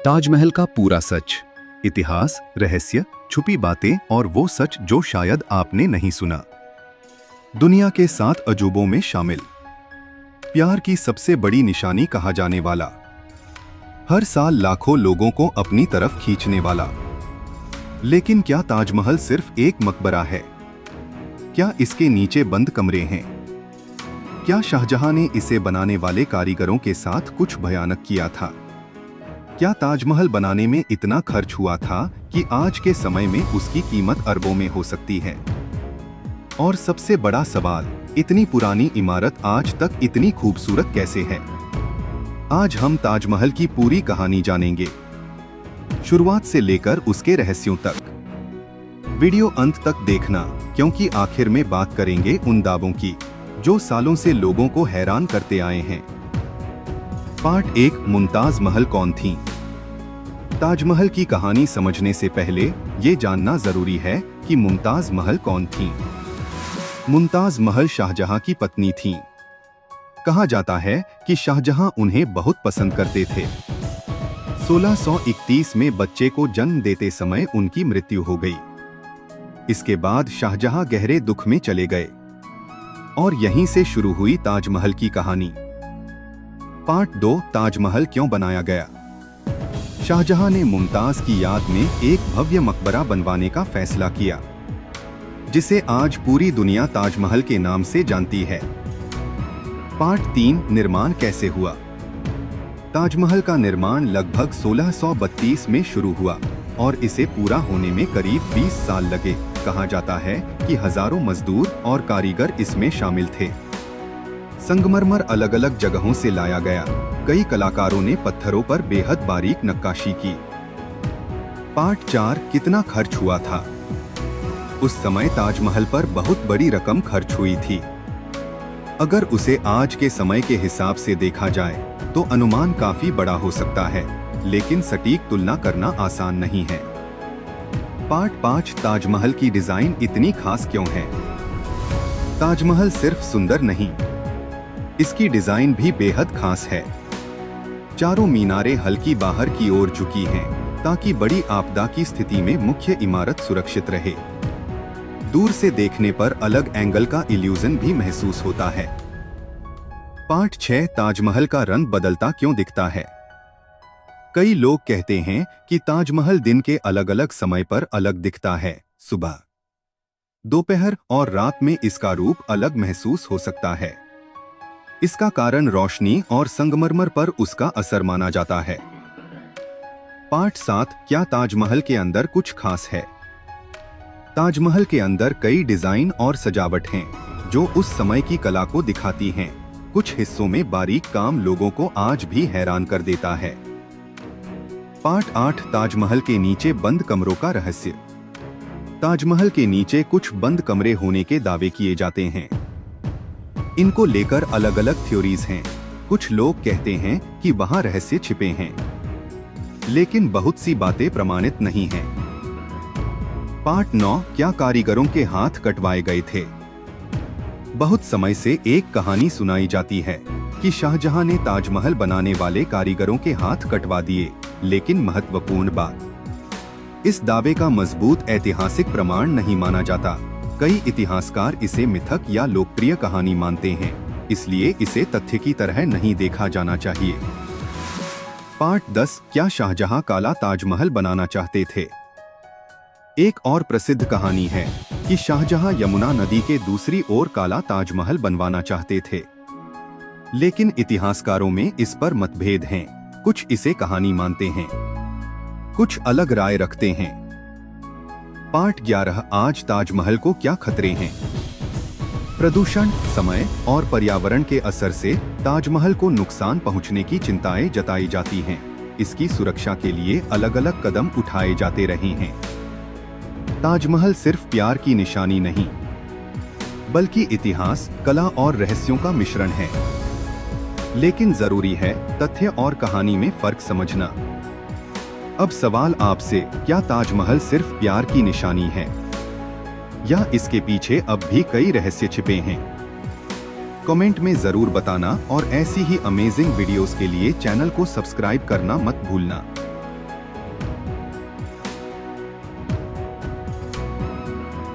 ताजमहल का पूरा सच, इतिहास, रहस्य, छुपी बातें और वो सच जो शायद आपने नहीं सुना। दुनिया के 7 अजूबों में शामिल, प्यार की सबसे बड़ी निशानी कहा जाने वाला, हर साल लाखों लोगों को अपनी तरफ खींचने वाला। लेकिन क्या ताजमहल सिर्फ एक मकबरा है? क्या इसके नीचे बंद कमरे हैं? क्या शाहजहां ने इसे बनाने वाले कारीगरों के साथ कुछ भयानक किया था? क्या ताजमहल बनाने में इतना खर्च हुआ था कि आज के समय में उसकी कीमत अरबों में हो सकती है? और सबसे बड़ा सवाल, इतनी पुरानी इमारत आज तक इतनी खूबसूरत कैसे है? आज हम ताजमहल की पूरी कहानी जानेंगे, शुरुआत से लेकर उसके रहस्यों तक। वीडियो अंत तक देखना, क्योंकि आखिर में बात करेंगे उन दावों की जो सालों से लोगों को हैरान करते आए हैं। पार्ट 1, मुमताज महल कौन थीं? ताजमहल की कहानी समझने से पहले ये जानना जरूरी है कि मुमताज महल कौन थीं। मुमताज महल शाहजहां की पत्नी थीं। कहा जाता है कि शाहजहां उन्हें बहुत पसंद करते थे। 1631 में बच्चे को जन्म देते समय उनकी मृत्यु हो गई। इसके बाद शाहजहां गहरे दुख में चले गए और यहीं से शुरू हुई ताजमहल की कहानी। पार्ट 2, ताजमहल क्यों बनाया गया? शाहजहां ने मुमताज की याद में एक भव्य मकबरा बनवाने का फैसला किया, जिसे आज पूरी दुनिया ताजमहल के नाम से जानती है। पार्ट 3, निर्माण कैसे हुआ? ताजमहल का निर्माण लगभग 1632 में शुरू हुआ और इसे पूरा होने में करीब 20 साल लगे। कहा जाता है कि हजारों मजदूर और कारीगर इसमें शामिल थे। संगमरमर अलग अलग जगहों से लाया गया। कई कलाकारों ने पत्थरों पर बेहद बारीक नक्काशी की। पार्ट 4, कितना खर्च हुआ था? उस समय ताजमहल पर बहुत बड़ी रकम खर्च हुई थी। अगर उसे आज के समय के हिसाब से देखा जाए तो अनुमान काफी बड़ा हो सकता है, लेकिन सटीक तुलना करना आसान नहीं है। पार्ट 5, ताजमहल की डिजाइन इतनी खास क्यों है? ताजमहल सिर्फ सुंदर नहीं, इसकी डिजाइन भी बेहद खास है। चारों मीनारें हल्की बाहर की ओर झुकी हैं, ताकि बड़ी आपदा की स्थिति में मुख्य इमारत सुरक्षित रहे। दूर से देखने पर अलग एंगल का इल्यूजन भी महसूस होता है। पार्ट 6, ताजमहल का रंग बदलता क्यों दिखता है? कई लोग कहते हैं कि ताजमहल दिन के अलग अलग समय पर अलग दिखता है। सुबह, दोपहर और रात में इसका रूप अलग महसूस हो सकता है। इसका कारण रोशनी और संगमरमर पर उसका असर माना जाता है। पार्ट 7, क्या ताजमहल के अंदर कुछ खास है? ताजमहल के अंदर कई डिजाइन और सजावट हैं, जो उस समय की कला को दिखाती हैं। कुछ हिस्सों में बारीक काम लोगों को आज भी हैरान कर देता है। पार्ट 8, ताजमहल के नीचे बंद कमरों का रहस्य। ताजमहल के नीचे कुछ बंद कमरे होने के दावे किए जाते हैं। इनको लेकर अलग अलग थ्योरीज हैं। कुछ लोग कहते हैं कि वहां रहस्य छिपे हैं, लेकिन बहुत सी बातें प्रमाणित नहीं हैं। पार्ट 9, क्या कारीगरों के हाथ कटवाए गए थे? बहुत समय से एक कहानी सुनाई जाती है कि शाहजहां ने ताजमहल बनाने वाले कारीगरों के हाथ कटवा दिए, लेकिन महत्वपूर्ण बात, इस दावे का मजबूत ऐतिहासिक प्रमाण नहीं माना जाता। कई इतिहासकार इसे मिथक या लोकप्रिय कहानी मानते हैं, इसलिए इसे तथ्य की तरह नहीं देखा जाना चाहिए। पार्ट 10, क्या शाहजहां काला ताजमहल बनाना चाहते थे? एक और प्रसिद्ध कहानी है कि शाहजहां यमुना नदी के दूसरी ओर काला ताजमहल बनवाना चाहते थे, लेकिन इतिहासकारों में इस पर मतभेद हैं। कुछ इसे कहानी मानते हैं, कुछ अलग राय रखते हैं। पार्ट 11, आज ताजमहल को क्या खतरे हैं? प्रदूषण, समय और पर्यावरण के असर से ताजमहल को नुकसान पहुंचने की चिंताएं जताई जाती हैं। इसकी सुरक्षा के लिए अलग अलग कदम उठाए जाते रहे हैं। ताजमहल सिर्फ प्यार की निशानी नहीं, बल्कि इतिहास, कला और रहस्यों का मिश्रण है। लेकिन जरूरी है तथ्य और कहानी में फर्क समझना। अब सवाल आपसे, क्या ताजमहल सिर्फ प्यार की निशानी है, या इसके पीछे अब भी कई रहस्य छिपे हैं? कमेंट में जरूर बताना और ऐसी ही अमेजिंग वीडियोस के लिए चैनल को सब्सक्राइब करना मत भूलना।